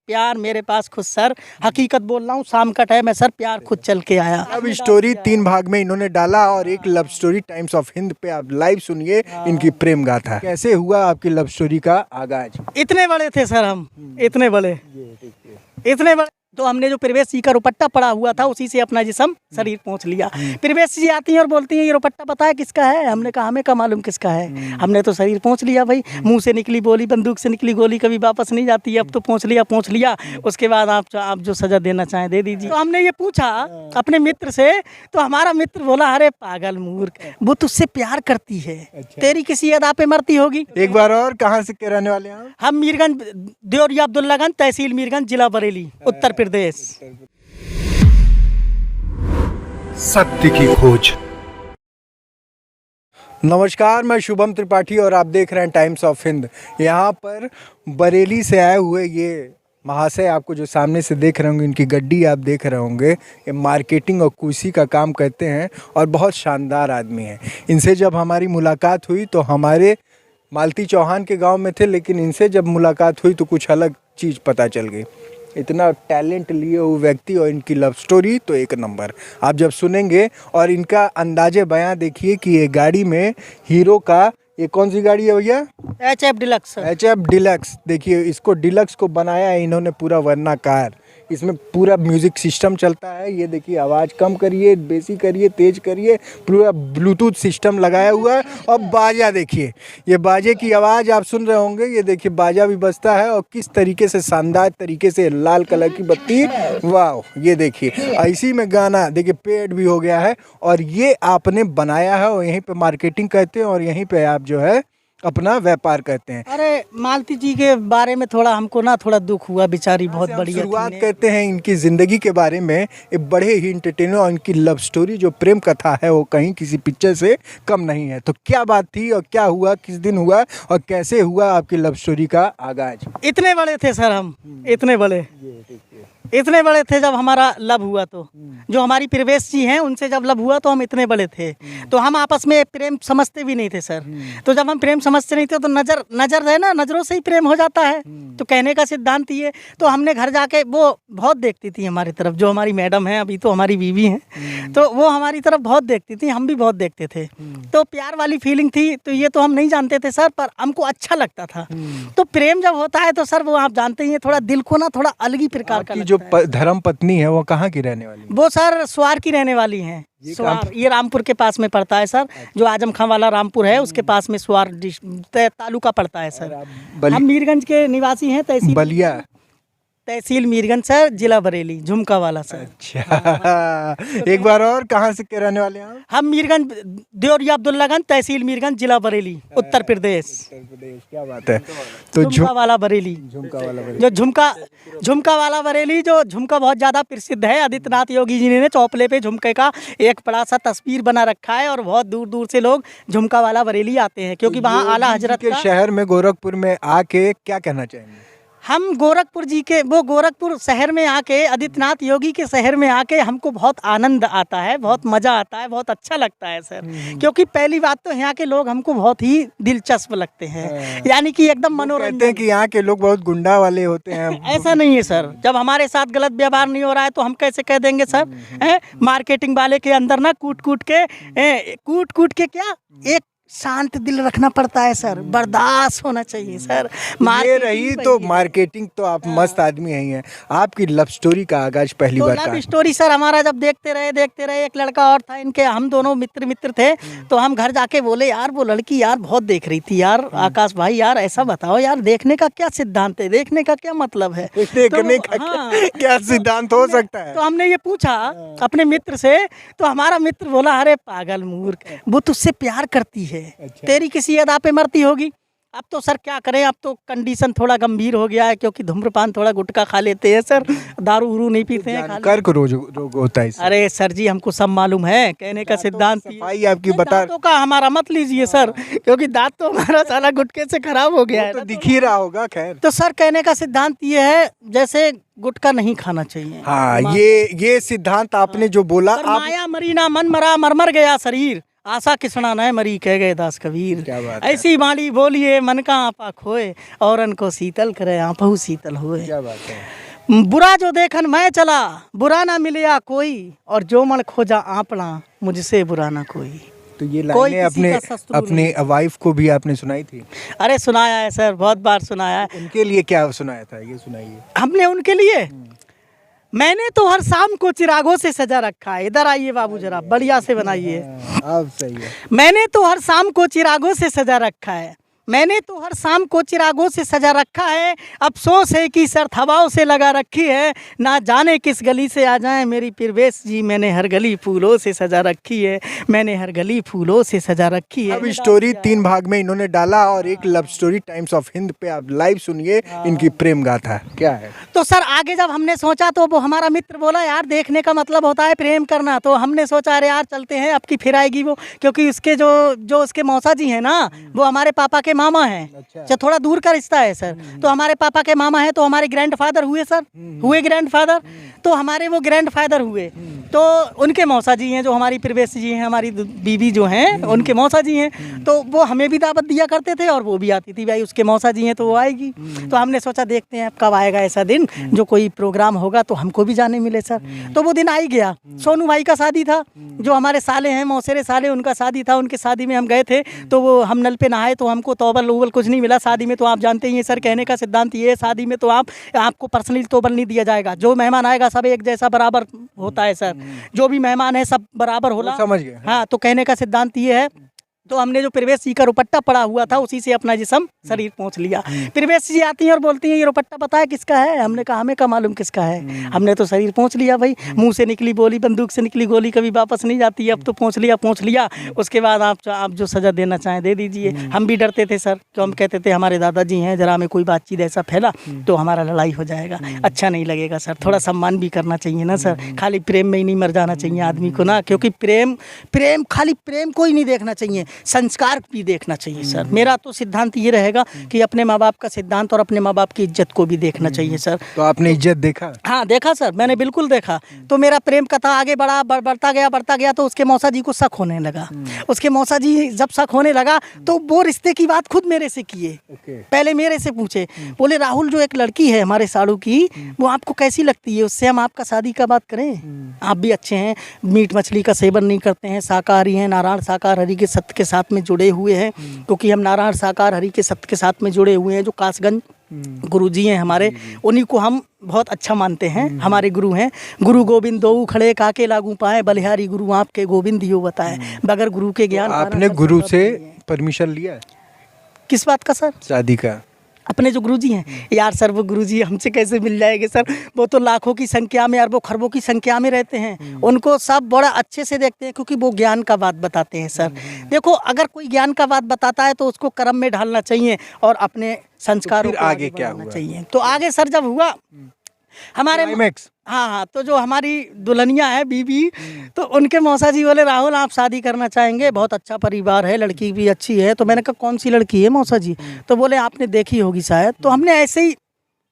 प्यार मेरे पास खुद सर, हकीकत बोल रहा हूँ, शाम का टाइम है सर, प्यार खुद चल के आया। अब स्टोरी 3 भाग में इन्होंने डाला और एक love story times of Hind पे आप लाइव सुनिए इनकी प्रेम गाथा। कैसे हुआ आपकी लव स्टोरी का आगाज? इतने बड़े थे सर हम, इतने बड़े, इतने बड़े तो हमने जो प्रवेश जी का रुपट्टा पड़ा हुआ था उसी से अपना जिस्म शरीर पहुंच लिया। प्रवेश जी आती हैं और बोलती हैं ये रुपट्टा पता है किसका है? हमने कहा हमें क्या मालूम किसका है, हमने तो शरीर पहुंच लिया भाई। मुंह से निकली बोली बंदूक से निकली गोली कभी वापस नहीं जाती है, अब तो पहुंच लिया। उसके बाद आप जो सजा देना चाहें दे दीजिए। तो हमने ये पूछा अपने मित्र से, तो हमारा मित्र बोला अरे पागल मूर्ख, वो तुझसे प्यार करती है, तेरी किसी अदा पे मरती होगी। एक बार और, कहाँ से के रहने वाले हैं आप? हम मीरगंज, देवरिया अब्दुल्लागंज, तहसील मीरगंज, जिला बरेली, उत्तर प्रदेश। सत्य की खोज। नमस्कार, मैं शुभम त्रिपाठी और आप देख रहे हैं टाइम्स ऑफ हिंद। यहाँ पर बरेली से आए हुए ये महाशय आपको जो सामने से देख रहे होंगे, इनकी गड्डी आप देख रहे होंगे, ये मार्केटिंग और कुर्सी का काम करते हैं और बहुत शानदार आदमी हैं। इनसे जब हमारी मुलाकात हुई तो हमारे मालती चौहान के गांव में थे, लेकिन इनसे जब मुलाकात हुई तो कुछ अलग चीज़ पता चल गई। इतना टैलेंट लिए हुए व्यक्ति और इनकी लव स्टोरी तो एक नंबर। आप जब सुनेंगे और इनका अंदाजे बयां देखिए कि ये गाड़ी में हीरो का, ये कौन सी गाड़ी है भैया? HF deluxe. HF deluxe. देखिए इसको डिलक्स को बनाया है इन्होंने पूरा वर्नाकार। इसमें पूरा म्यूज़िक सिस्टम चलता है। ये देखिए आवाज़ कम करिए, बेसी करिए, तेज करिए, पूरा ब्लूटूथ सिस्टम लगाया हुआ है। और बाजा देखिए, ये बाजे की आवाज़ आप सुन रहे होंगे, ये देखिए बाजा भी बजता है और किस तरीके से शानदार तरीके से लाल कलर की बत्ती, वाह। ये देखिए ऐसी में गाना देखिए पेड भी हो गया है और ये आपने बनाया है और यहीं पे मार्केटिंग करते हैं और यहीं पे आप जो है अपना व्यापार करते हैं। अरे मालती जी के बारे में थोड़ा हमको ना थोड़ा दुख हुआ, बेचारी बहुत बढ़िया। शुरुआत करते हैं इनकी ज़िंदगी के बारे में। ये बड़े ही इंटरटेनर और इनकी लव स्टोरी जो प्रेम कथा है वो कहीं किसी पिक्चर से कम नहीं है। तो क्या बात थी और क्या हुआ, किस दिन हुआ और कैसे हुआ आपकी लव स्टोरी का आगाज? इतने बड़े थे सर हम, इतने बड़े थे जब हमारा लव हुआ। तो जो हमारी प्रवेश जी हैं उनसे जब लव हुआ तो हम इतने बड़े थे, तो हम आपस में प्रेम समझते भी नहीं थे सर। तो जब हम प्रेम समझते नहीं थे तो नज़र है ना, नज़रों से ही प्रेम हो जाता है। तो कहने का सिद्धांत ये, तो हमने घर जाके, वो बहुत देखती थी हमारी तरफ, जो हमारी मैडम है अभी तो हमारी बीवी हैं, तो वो हमारी तरफ बहुत देखती थी, हम भी बहुत देखते थे। तो प्यार वाली फीलिंग थी, तो ये तो हम नहीं जानते थे सर, पर हमको अच्छा लगता था। तो प्रेम जब होता है तो सर वो आप जानते ही हैं, थोड़ा दिल को ना थोड़ा अलग ही प्रकार का। जो धर्म पत्नी है वो कहाँ की रहने वाली है? वो सर स्वार की रहने वाली हैं। स्वार ये रामपुर के पास में पड़ता है सर, जो आजम खां वाला रामपुर है उसके पास में स्वार तालुका पड़ता है सर। हम मीरगंज के निवासी हैं, तहसील मीरगंज सर, जिला बरेली, झुमका वाला सर। अच्छा एक बार और, कहाँ से के रहने वाले हैं आप? हम मीरगंज, देवरिया अब्दुल्लागंज, तहसील मीरगंज, जिला बरेली, उत्तर प्रदेश। क्या बात है। तो झुमका वाला बरेली, जो झुमका वाला बरेली, जो झुमका बहुत ज़्यादा प्रसिद्ध है। आदित्यनाथ योगी जी ने चौपले पे झुमके का एक बड़ा सा तस्वीर बना रखा है और बहुत दूर दूर से लोग झुमका वाला बरेली आते हैं, क्योंकि वहाँ आला हजरत के शहर में गोरखपुर में आके क्या कहना चाहेंगे? हम गोरखपुर शहर में आके, आदित्यनाथ योगी के शहर में आके हमको बहुत आनंद आता है, बहुत मज़ा आता है, बहुत अच्छा लगता है सर। क्योंकि पहली बात तो यहाँ के लोग हमको बहुत ही दिलचस्प लगते हैं, यानी कि एकदम मनोरंजन। कहते हैं कि यहाँ के लोग बहुत गुंडा वाले होते हैं। ऐसा नहीं है सर, जब हमारे साथ गलत व्यवहार नहीं हो रहा है तो हम कैसे कह देंगे सर? मार्केटिंग वाले के अंदर ना कूट कूट के क्या एक शांत दिल रखना पड़ता है सर, बर्दाश्त होना चाहिए सर। ये रही तो मार्केटिंग, तो आप मस्त आदमी हैं। आपकी लव स्टोरी का आगाज पहली बार लव स्टोरी सर हमारा जब देखते रहे, एक लड़का और था इनके, हम दोनों मित्र थे। तो हम घर जाके बोले यार वो लड़की यार बहुत देख रही थी यार, आकाश भाई यार ऐसा बताओ यार, देखने का क्या सिद्धांत है, देखने का क्या मतलब है, देखने का क्या सिद्धांत हो सकता है? तो हमने ये पूछा अपने मित्र से, तो हमारा मित्र बोला अरे पागल मूर्ख, वो तुझसे प्यार करती है, तेरी किसी अदा पे मरती होगी। अब तो सर क्या करें, अब तो कंडीशन थोड़ा गंभीर हो गया है, क्योंकि धूम्रपान थोड़ा गुटखा खा लेते हैं सर, दारू उरू नहीं पीते हैं। कर्क रोग होता है। अरे सर जी हमको सब मालूम है, कहने का सिद्धांत सफाई आपकी बता। दांतों का हमारा मत लीजिए सर, क्योंकि दांत तो हमारा साला गुटके से खराब हो गया है, तो दिख ही रहा होगा। खैर, तो सर कहने का सिद्धांत ये है, जैसे गुटखा नहीं खाना चाहिए। हाँ, ये सिद्धांत आपने जो बोला, माया मरी ना मन मरा, मर गया शरीर, आशा किसना न मरी कह गए दास कबीर। क्या बात है। ऐसी बाणी बोलिए मन का आपा खोए, औरन को शीतल करे आपहु शीतल होए। क्या बात है। बुरा जो देखन मैं चला, बुरा ना मिलिया कोई, और जो मन खोजा आपना, मुझसे बुरा ना कोई। तो ये कोई लाइनें किसी अपने का शत्रु अपने वाइफ को भी आपने सुनाई थी? अरे सुनाया है सर, बहुत बार सुनाया है उनके लिए क्या सुनाया था, ये सुनाइए। हमने उनके लिए। मैंने तो हर शाम को चिरागों से सजा रखा है। इधर आइए बाबू जरा, बढ़िया से बनाइए। अब सही है। मैंने तो हर शाम को चिरागों से सजा रखा है, मैंने तो हर शाम को चिरागों से सजा रखा है। अफसोस है कि सर हवाओं से लगा रखी है, ना जाने किस गली से आ जाए मेरी प्रवेश जी। मैंने हर गली फूलों से सजा रखी है, मैंने हर गली फूलों से सजा रखी है। अब स्टोरी 3 भाग में इन्होंने डाला और एक love story times of Hind पे आप लाइव सुनिए इनकी प्रेम गाथा क्या है। तो सर आगे जब हमने सोचा तो वो हमारा मित्र बोला यार देखने का मतलब होता है प्रेम करना। तो हमने सोचा अरे यार चलते हैं, अब की फिर आएगी वो, क्योंकि उसके जो उसके मौसा जी हैं ना, वो हमारे पापा के मामा हैं। अच्छा। जो थोड़ा दूर का रिश्ता है सर, तो हमारे पापा के मामा हैं, तो हमारे ग्रैंडफादर हुए सर, हुए ग्रैंडफादर, तो हमारे वो ग्रैंडफादर हुए, तो उनके मौसा जी हैं, जो हमारी प्रवेश जी हैं, हमारी बीबी जो हैं उनके मौसा जी हैं। तो वो हमें भी दावत दिया करते थे और वो भी आती थी, भाई उसके मौसा जी हैं तो वो आएगी। तो हमने सोचा देखते हैं अब कब आएगा ऐसा दिन जो कोई प्रोग्राम होगा तो हमको भी जाने मिले सर। तो वो दिन आ ही गया। सोनू भाई का शादी था, जो हमारे साले हैं, मौसेरे साले, उनका शादी था। उनके शादी में हम गए थे, तो वो हम नल पे नहाए, तो हमको तोबल उबल कुछ नहीं मिला। शादी में तो आप जानते ही हैं सर, कहने का सिद्धांत ये है, शादी में तो आपको पर्सनली तोबल नहीं दिया जाएगा। जो मेहमान आएगा सब एक जैसा बराबर होता है सर, जो भी मेहमान है सब बराबर होला। समझ गए। हाँ, तो कहने का सिद्धांत ये है। तो हमने जो प्रवेश जी का रुपट्टा पड़ा हुआ था उसी से अपना जिस्म शरीर पहुंच लिया। प्रवेश जी आती हैं और बोलती हैं ये रुपट्टा पता है किसका है? हमने कहा हमें क्या मालूम किसका है, हमने तो शरीर पहुंच लिया भाई। मुंह से निकली बोली, बंदूक से निकली गोली कभी वापस नहीं जाती, अब तो पहुंच लिया। उसके बाद आप जो सजा देना चाहें दे दीजिए। हम भी डरते थे सर, तो हम कहते थे हमारे दादाजी हैं, जरा हमें कोई बातचीत ऐसा फैला तो हमारा लड़ाई हो जाएगा, अच्छा नहीं लगेगा सर। थोड़ा सम्मान भी करना चाहिए ना सर, खाली प्रेम में ही नहीं मर जाना चाहिए आदमी को ना, क्योंकि प्रेम खाली प्रेम को ही नहीं देखना चाहिए, संस्कार भी देखना चाहिए सर। मेरा तो सिद्धांत ये रहेगा कि अपने माँ बाप का सिद्धांत और अपने माँ बाप की इज्जत को भी देखना चाहिए सर। तो आपने इज्जत देखा? हाँ देखा सर, मैंने बिल्कुल देखा। तो मेरा प्रेम कथा आगे बढ़ता गया, तो उसके मौसा जी को शक होने लगा। उसके मौसा जी जब शक होने लगा तो वो रिश्ते की बात खुद मेरे से किए। पहले मेरे से पूछे, बोले राहुल जो एक लड़की है हमारे साड़ू की, वो आपको कैसी लगती है, उससे हम आपका शादी का बात करें? आप भी अच्छे हैं, मीट मछली का सेवन नहीं करते हैं, शाकाहारी हैं, नारायण साकार हरि के सत्य के साथ में जुड़े हुए हैं, क्योंकि हम नारायण साकार हरि के सत्य के साथ में जुड़े हुए हैं। जो कासगंज गुरुजी हैं हमारे, उन्हीं को हम बहुत अच्छा मानते हैं, हमारे गुरु हैं। गुरु गोविंद दो खड़े काके लागू पाए, बलिहारी गुरु आपके गोविंद यो बताए। बगैर गुरु के ज्ञान आपने गुरु से परमिशन लिया किस बात का सर? शादी का? अपने जो गुरुजी हैं यार सर, वो गुरुजी हमसे कैसे मिल जाएंगे सर? वो तो लाखों की संख्या में, अरबों खरबों की संख्या में रहते हैं। उनको सब बड़ा अच्छे से देखते हैं, क्योंकि वो ज्ञान का बात बताते हैं सर। देखो अगर कोई ज्ञान का बात बताता है तो उसको कर्म में ढालना चाहिए और अपने संस्कारों को आगे क्या हुआ चाहिए। तो आगे सर जब हुआ हमारे हाँ, तो जो हमारी दुल्हनिया है बीबी, तो उनके मौसा जी बोले राहुल आप शादी करना चाहेंगे, बहुत अच्छा परिवार है, लड़की भी अच्छी है। तो मैंने कहा कौन सी लड़की है मौसा जी? तो बोले आपने देखी होगी शायद। तो हमने ऐसे ही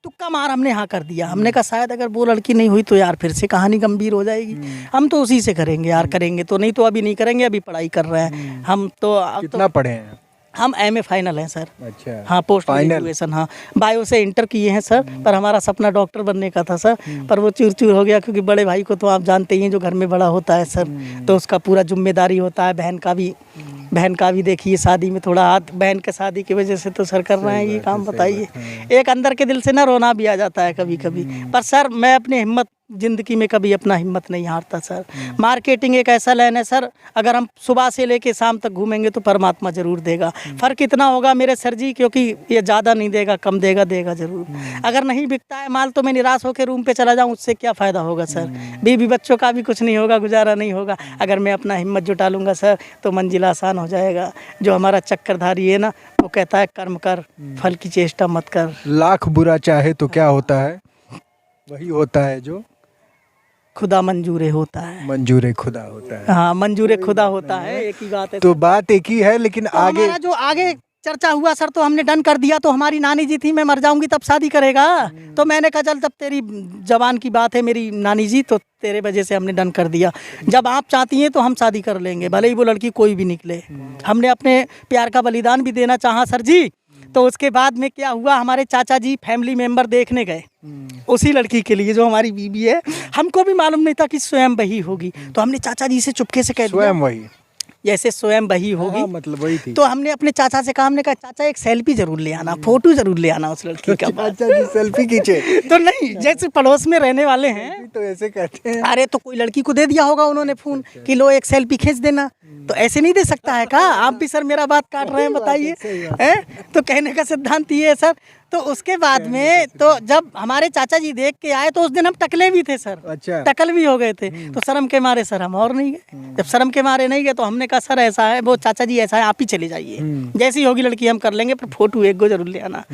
तुक्का मार हमने हाँ कर दिया। हमने कहा शायद अगर वो लड़की नहीं हुई तो यार फिर से कहानी गंभीर हो जाएगी, हम तो उसी से करेंगे यार, करेंगे तो, नहीं तो अभी नहीं करेंगे, अभी पढ़ाई कर रहे हैं हम। तो कितना पढ़े हैं? हम MA फाइनल हैं सर। अच्छा। हाँ, पोस्ट ग्रेजुएशन, हाँ बायो से इंटर किए हैं सर। पर हमारा सपना डॉक्टर बनने का था सर, पर वो चूर चूर हो गया, क्योंकि बड़े भाई को तो आप जानते ही हैं, जो घर में बड़ा होता है सर, तो उसका पूरा जिम्मेदारी होता है। बहन का भी देखिए शादी में थोड़ा हाथ, बहन के शादी की वजह से तो सर कर रहे हैं ये काम। बताइए, एक अंदर के दिल से ना रोना भी आ जाता है कभी कभी। पर सर मैं अपनी हिम्मत, ज़िंदगी में कभी अपना हिम्मत नहीं हारता सर। मार्केटिंग एक ऐसा लाइन है सर, अगर हम सुबह से लेके शाम तक घूमेंगे तो परमात्मा ज़रूर देगा। फ़र्क इतना होगा मेरे सर जी, क्योंकि ये ज़्यादा नहीं देगा, कम देगा ज़रूर। अगर नहीं बिकता है माल तो मैं निराश होकर रूम पे चला जाऊँ, उससे क्या फ़ायदा होगा सर? बीवी बच्चों का भी कुछ नहीं होगा, गुजारा नहीं होगा। अगर मैं अपना हिम्मत जुटा लूँगा सर तो मंजिल आसान हो जाएगा। जो हमारा चक्करधारी है ना, वो कहता है कर्म कर, फल की चेष्टा मत कर। लाख बुरा चाहे तो क्या होता है, वही होता है जो खुदा मंजूरे होता है। मंजूरे खुदा होता है। हाँ, मंजूरे खुदा होता है, एक ही बात है। तो बात एक ही है, लेकिन तो आगे हमारा जो आगे चर्चा हुआ सर, तो हमने डन कर दिया। तो हमारी नानी जी थी, मैं मर जाऊंगी तब शादी करेगा। तो मैंने कहा चल, जब तेरी जवान की बात है मेरी नानी जी, तो तेरे वजह से हमने डन कर दिया। जब आप चाहती हैं तो हम शादी कर लेंगे, भले ही वो लड़की कोई भी निकले। हमने अपने प्यार का बलिदान भी देना चाहा सर जी। तो उसके बाद में क्या हुआ, हमारे चाचा जी फैमिली मेंबर देखने गए उसी लड़की के लिए जो हमारी बीबी है। हमको भी मालूम नहीं था कि स्वयं वही होगी। तो हमने चाचा जी से चुपके से कह दिया स्वयं वही, जैसे स्वयं वही होगी। हाँ, मतलब वही थी। तो हमने अपने चाचा से कहा, हमने कहा चाचा एक सेल्फी जरूर ले आना, फोटो जरूर ले आना उस लड़की का। चाचा जी सेल्फी खींचे? तो नहीं, जैसे पड़ोस में रहने वाले हैं तो ऐसे कहते हैं। अरे तो कोई लड़की को दे दिया होगा उन्होंने फोन कि लो एक सेल्फी खींच देना। तो ऐसे नहीं दे सकता है का? आप भी सर मेरा बात काट रहे हैं, बताइए। तो कहने का सिद्धांत ये है सर। तो उसके बाद में तो जब हमारे चाचा जी देख के आए तो उस दिन हम टकले भी थे सर। अच्छा। टकल भी हो गए थे। तो शर्म के मारे सर हम और नहीं गए। जब शर्म के मारे नहीं गए तो हमने कहा सर ऐसा है, वो चाचा जी ऐसा है, आप ही चले जाइए, जैसी होगी लड़की हम कर लेंगे, पर फोटो एक गो जरूर ले आना।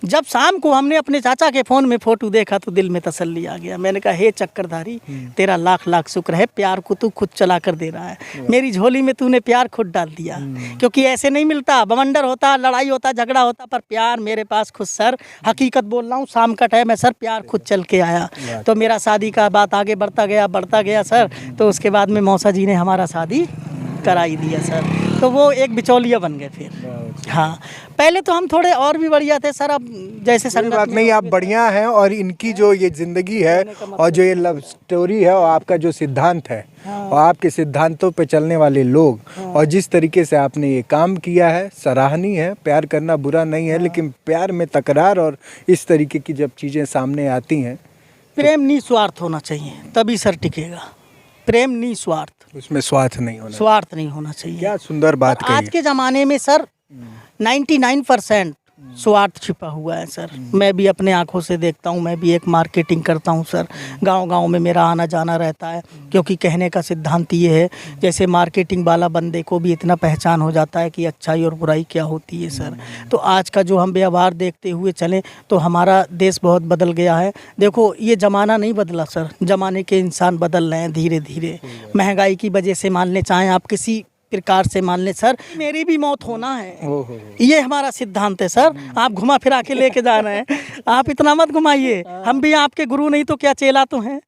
जब शाम को हमने अपने चाचा के फोन में फोटो देखा तो दिल में तसल्ली आ गया। मैंने कहा हे चक्करधारी, तेरा लाख लाख शुक्र है, प्यार को तू खुद चला कर दे रहा है। मेरी झोली में तूने प्यार खुद डाल दिया। क्योंकि ऐसे नहीं मिलता, बवंडर होता, लड़ाई होता, झगड़ा होता, पर प्यार मेरे पास खुद सर, हकीकत बोल रहा हूँ, शाम का टाइम है सर, प्यार खुद चल के आया। तो मेरा शादी का बात आगे बढ़ता गया सर। तो उसके बाद में मौसा जी ने हमारा शादी कराई दिया सर। तो वो एक बिचौलिया बन गए फिर। हाँ, पहले तो हम थोड़े और भी बढ़िया थे सर। अब जैसे कोई बात नहीं, आप बढ़िया हैं। और इनकी जो ये ज़िंदगी है और जो ये लव स्टोरी है और आपका जो सिद्धांत है और आपके सिद्धांतों पे चलने वाले लोग और जिस तरीके से आपने ये काम किया है, सराहनीय है। प्यार करना बुरा नहीं है, लेकिन प्यार में तकरार और इस तरीके की जब चीज़ें सामने आती हैं, प्रेम निस्वार्थ होना चाहिए, तभी सर टिकेगा। प्रेम निस्वार्थ, उसमें स्वार्थ नहीं होना। स्वार्थ नहीं होना चाहिए। क्या सुंदर बात कही। आज के ज़माने में सर 99% स्वार्थ छिपा हुआ है सर। मैं भी अपने आंखों से देखता हूँ, मैं भी एक मार्केटिंग करता हूँ सर। गांव-गांव में मेरा आना जाना रहता है, क्योंकि कहने का सिद्धांत ये है, जैसे मार्केटिंग वाला बंदे को भी इतना पहचान हो जाता है कि अच्छाई और बुराई क्या होती है सर। तो आज का जो हम व्यवहार देखते हुए चलें तो हमारा देश बहुत बदल गया है। देखो ये ज़माना नहीं बदला सर, ज़माने के इंसान बदल रहे हैं धीरे धीरे। महंगाई की वजह से मान लें, चाहे आप किसी प्रकार से मान ले सर, मेरी भी मौत होना है, ये हमारा सिद्धांत है सर। आप घुमा फिरा के लेके जा रहे हैं, आप इतना मत घुमाइए। हम भी आपके गुरु नहीं तो क्या चेला तो हैं,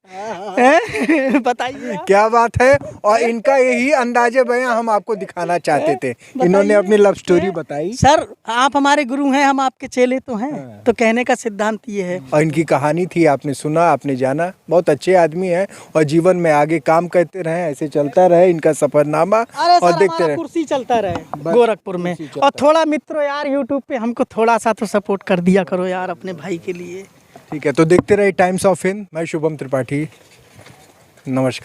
बताइए। क्या बात है। और इनका यही अंदाजे बयां हम आपको दिखाना चाहते थे। इन्होंने अपनी लव स्टोरी बताई। सर आप हमारे गुरु हैं, हम आपके चेले तो हैं। तो कहने का सिद्धांत ये है। और इनकी कहानी थी, आपने सुना, आपने जाना। बहुत अच्छे आदमी हैं और जीवन में आगे काम करते रहे, ऐसे चलता रहे इनका सफरनामा। और देखते रहे, कुर्सी चलता रहे गोरखपुर में। और थोड़ा मित्रों यार यूट्यूब पे हमको थोड़ा सा तो सपोर्ट कर दिया करो यार अपने भाई के लिए। ठीक है। तो देखते रहे टाइम्स ऑफ हिंद। मैं शुभम त्रिपाठी, नमस्कार।